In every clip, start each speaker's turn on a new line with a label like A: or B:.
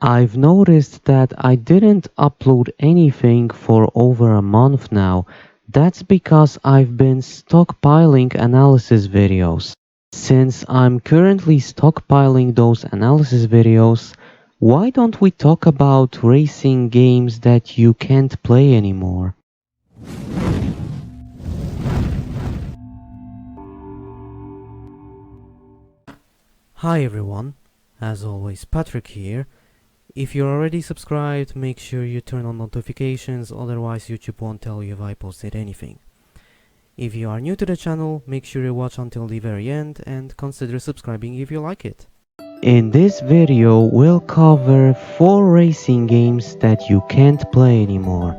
A: I've noticed that I didn't upload anything for over a month now. That's because I've been stockpiling analysis videos. Since I'm currently stockpiling those analysis videos, why don't we talk about racing games that you can't play anymore?
B: Hi everyone, as always Patrick here. If you're already subscribed, make sure you turn on notifications, otherwise YouTube won't tell you if I posted anything. If you are new to the channel, make sure you watch until the very end and consider subscribing if you like it.
A: In this video, we'll cover 4 racing games that you can't play anymore.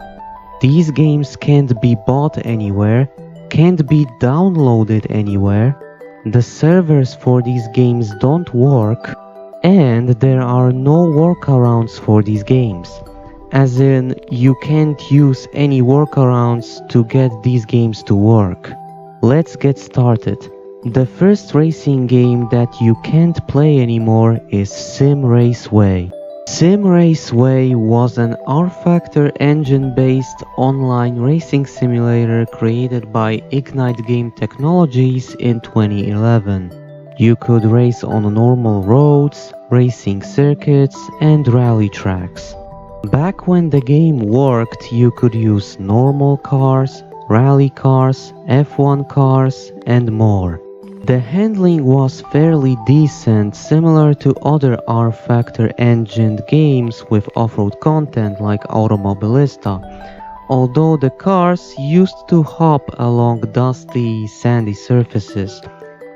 A: These games can't be bought anywhere, can't be downloaded anywhere, the servers for these games don't work, and there are no workarounds for these games. As in, you can't use any workarounds to get these games to work. Let's get started. The first racing game that you can't play anymore is Sim Raceway. Sim Raceway was an R-Factor engine-based online racing simulator created by Ignite Game Technologies in 2011. You could race on normal roads, racing circuits, and rally tracks. Back when the game worked, you could use normal cars, rally cars, F1 cars, and more. The handling was fairly decent, similar to other R-Factor engined games with off-road content like Automobilista, although the cars used to hop along dusty, sandy surfaces,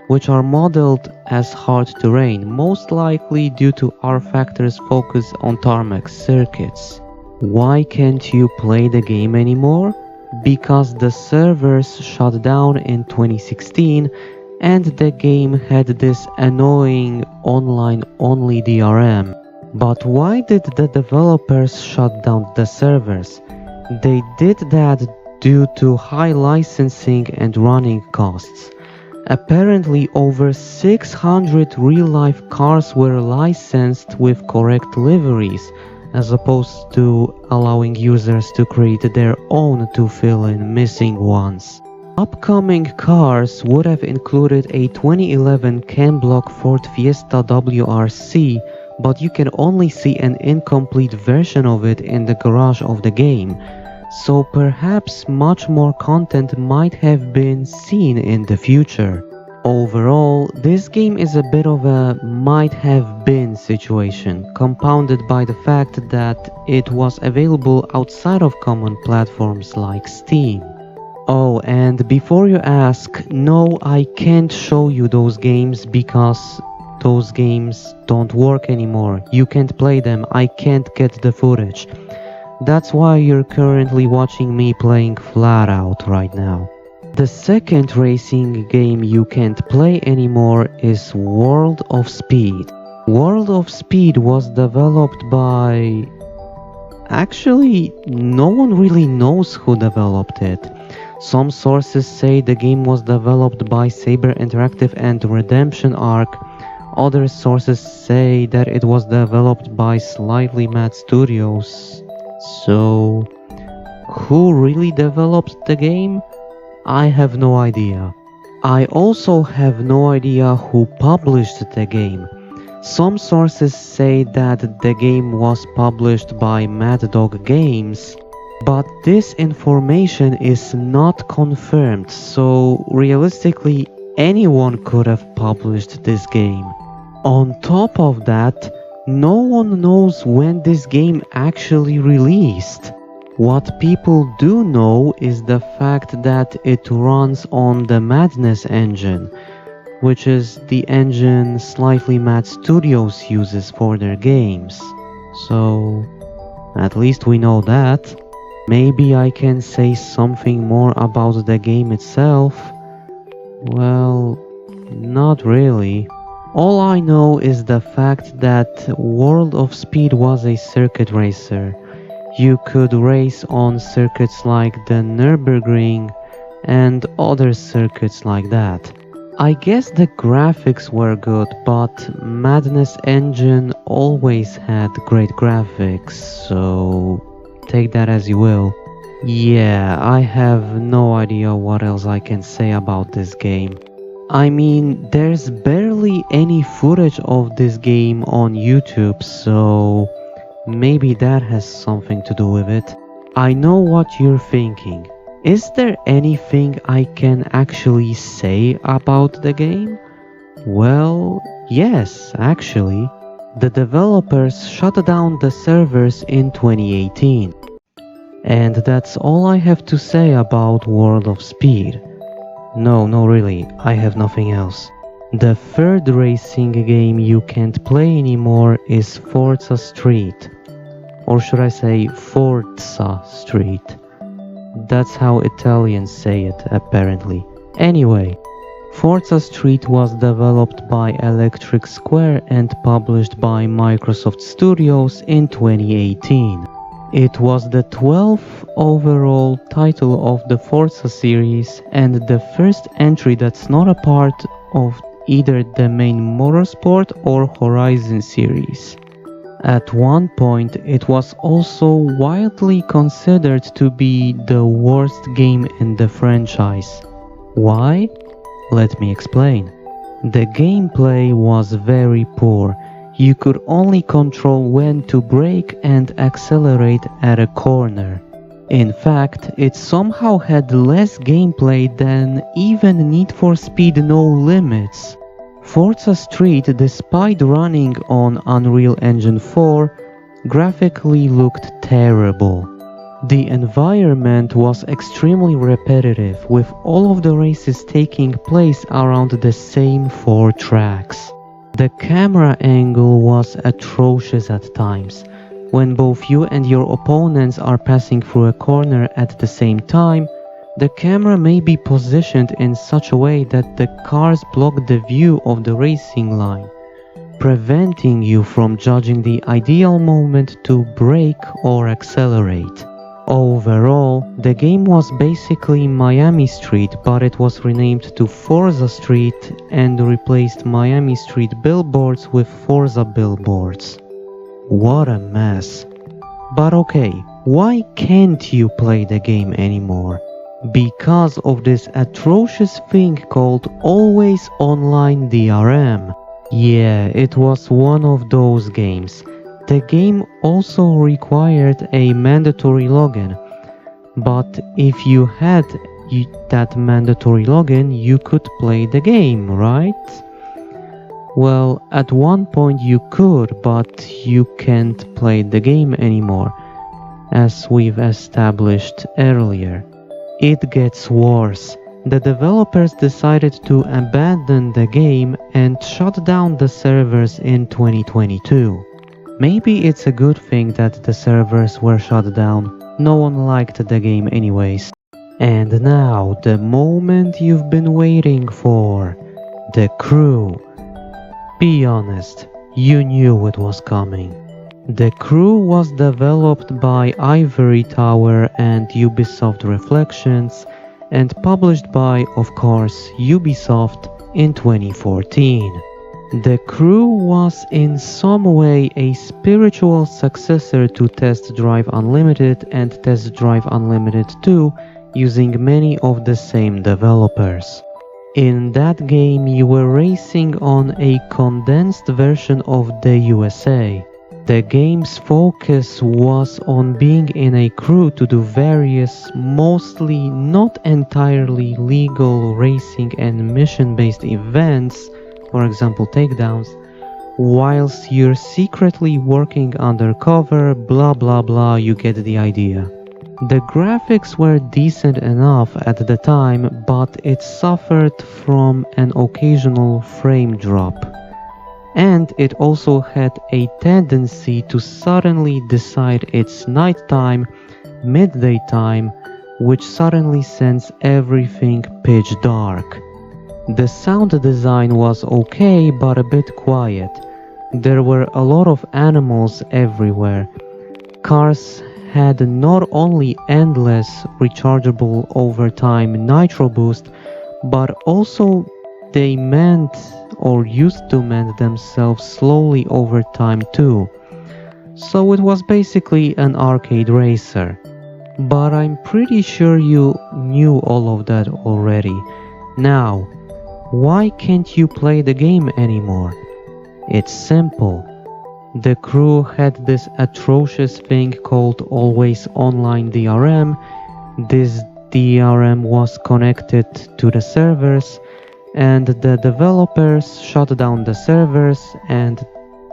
A: which are modeled as hard terrain, most likely due to R-Factor's focus on tarmac circuits. Why can't you play the game anymore? Because the servers shut down in 2016 and the game had this annoying online-only DRM. But why did the developers shut down the servers? They did that due to high licensing and running costs. Apparently over 600 real-life cars were licensed with correct liveries, as opposed to allowing users to create their own to fill in missing ones. Upcoming cars would have included a 2011 Cam-Block Ford Fiesta WRC, but you can only see an incomplete version of it in the garage of the game, so perhaps much more content might have been seen in the future. Overall, this game is a bit of a might have been situation, compounded by the fact that it was available outside of common platforms like Steam. Oh, and before you ask, no, I can't show you those games because those games don't work anymore. You can't play them, I can't get the footage. That's why you're currently watching me playing flat out right now. The second racing game you can't play anymore is World of Speed. World of Speed was developed by... Actually, no one really knows who developed it. Some sources say the game was developed by Saber Interactive and Redemption Arc. Other sources say that it was developed by Slightly Mad Studios. So, who really developed the game? I have no idea. I also have no idea who published the game. Some sources say that the game was published by Mad Dog Games, but this information is not confirmed, so realistically anyone could have published this game. On top of that, no one knows when this game actually released. What people do know is the fact that it runs on the Madness engine, which is the engine Slightly Mad Studios uses for their games. So, at least we know that. Maybe I can say something more about the game itself. Well, not really. All I know is the fact that World of Speed was a circuit racer. You could race on circuits like the Nürburgring and other circuits like that. I guess the graphics were good, but Madness Engine always had great graphics, so take that as you will. Yeah, I have no idea what else I can say about this game. I mean, there's barely any footage of this game on YouTube, so maybe that has something to do with it. I know what you're thinking. Is there anything I can actually say about the game? Well, yes, actually. The developers shut down the servers in 2018. And that's all I have to say about World of Speed. No, really, I have nothing else. The third racing game you can't play anymore is Forza Street. Or should I say Forza Street? That's how Italians say it, apparently. Anyway, Forza Street was developed by Electric Square and published by Microsoft Studios in 2018. It was the 12th overall title of the Forza series and the first entry that's not a part of either the main Motorsport or Horizon series. At one point, it was also widely considered to be the worst game in the franchise. Why? Let me explain. The gameplay was very poor. You could only control when to brake and accelerate at a corner. In fact, it somehow had less gameplay than even Need for Speed No Limits. Forza Street, despite running on Unreal Engine 4, graphically looked terrible. The environment was extremely repetitive, with all of the races taking place around the same 4 tracks. The camera angle was atrocious at times. When both you and your opponents are passing through a corner at the same time, the camera may be positioned in such a way that the cars block the view of the racing line, preventing you from judging the ideal moment to brake or accelerate. Overall, the game was basically Miami Street, but it was renamed to Forza Street and replaced Miami Street billboards with Forza billboards. What a mess. But okay, why can't you play the game anymore? Because of this atrocious thing called Always Online DRM. Yeah, it was one of those games. The game also required a mandatory login, but if you had that mandatory login, you could play the game, right? Well, at one point you could, but you can't play the game anymore, as we've established earlier. It gets worse. The developers decided to abandon the game and shut down the servers in 2022. Maybe it's a good thing that the servers were shut down. No one liked the game anyways. And now, the moment you've been waiting for. The crew. Be honest, you knew it was coming. The Crew was developed by Ivory Tower and Ubisoft Reflections and published by, of course, Ubisoft in 2014. The Crew was in some way a spiritual successor to Test Drive Unlimited and Test Drive Unlimited 2, using many of the same developers. In that game you were racing on a condensed version of the USA. The game's focus was on being in a crew to do various, mostly not entirely legal racing and mission-based events, for example takedowns, whilst you're secretly working undercover, blah blah blah, you get the idea. The graphics were decent enough at the time, but it suffered from an occasional frame drop. And it also had a tendency to suddenly decide it's nighttime, midday time, which suddenly sends everything pitch dark. The sound design was okay, but a bit quiet. There were a lot of animals everywhere. Cars had not only endless rechargeable overtime nitro boost, but also They mend or used to mend themselves slowly over time too. So it was basically an arcade racer. But I'm pretty sure you knew all of that already. Now, why can't you play the game anymore? It's simple. The crew had this atrocious thing called Always Online DRM. This DRM was connected to the servers, and the developers shut down the servers, and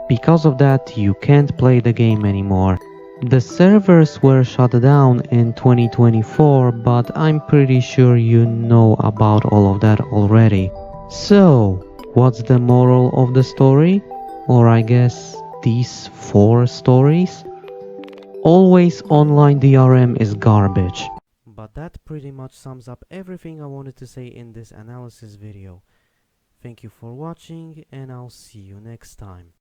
A: because of that you can't play the game anymore. The servers were shut down in 2024, but I'm pretty sure you know about all of that already. So, what's the moral of the story? Or I guess these 4 stories? Always online DRM is garbage.
B: But that pretty much sums up everything I wanted to say in this analysis video. Thank you for watching, and I'll see you next time.